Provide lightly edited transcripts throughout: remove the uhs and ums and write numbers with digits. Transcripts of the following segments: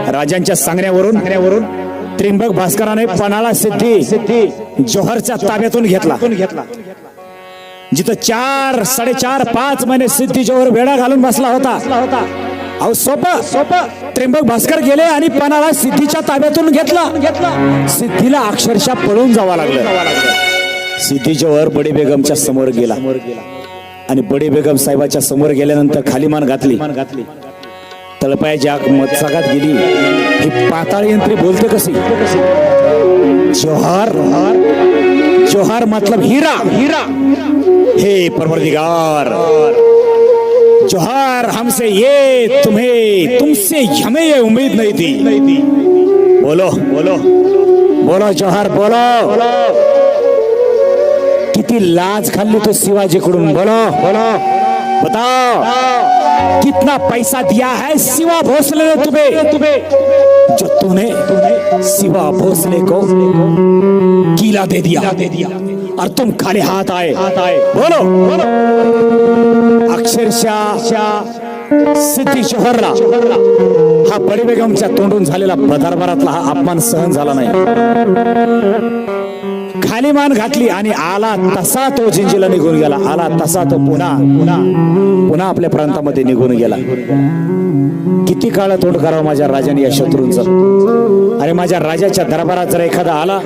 राजांच्या सांगण्यावरून त्रिंबक भास्कराने पन्हाळा सिद्धी जोहरच्या ताब्यातून घेतला. जिथं 4, 4.5, 5 महिने सिद्धी जोहर वेढा घालून बसला होता. अहो सोपं त्रिंबक भास्कर गेले आणि पन्हाळा सिद्धीच्या ताब्यातून घेतला. सिद्धीला अक्षरशः पळून जावं लागलं. सिद्धी जोहर बडी बेगमच्या समोर गेला आणि बडी बेगम साहेबाच्या समोर गेल्यानंतर खाली मान घातली. तळपायाची आग मत्सगात गेली. ही पाताळ यंत्री बोलते कशी? जोहर जोहर मतलब हीरा. हे परवरदिगार, जोहर हमसे ये तुमसे हमें ये उम्मीद नहीं थी. बोलो जोहर बोलो. किती लाज खाल्ली तो शिवाजीकडून. बोलो बताओ कितना पैसा दिया है शिवा भोसले ने तुम्हें, जो तूने शिवा भोसले को कीला दे दिया और तुम खाली हाथ आए. बोलो. अक्षरशः सिद्धी जोहरला हा बडी बेगमच्या तोंडून झालेला बदारबारातला हा अपमान सहन झाला नाही. खाली मान घातली आणि आला तसा तो जिंजीला निघून गेला. आला तसा तो पुन्हा आपल्या प्रांतामध्ये निघून गेला. किती काळ तोंड करावं माझ्या राजाने या शत्रूंचं. अरे माझ्या राजाच्या दरबारात जर एखादा आला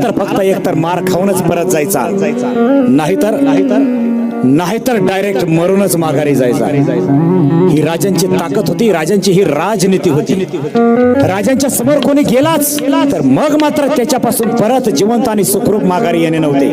तर फक्त एकतर मार खाऊनच परत जायचा, नाहीतर डायरेक्ट मरूनच माघारी जायचा. ही राजांची ताकद होती, राजांची ही राजनीती होती. राजांच्या समोर कोणी गेलाच तर मग मात्र त्याच्यापासून परत जिवंत आणि सुखरूप माघारी येणे नव्हते.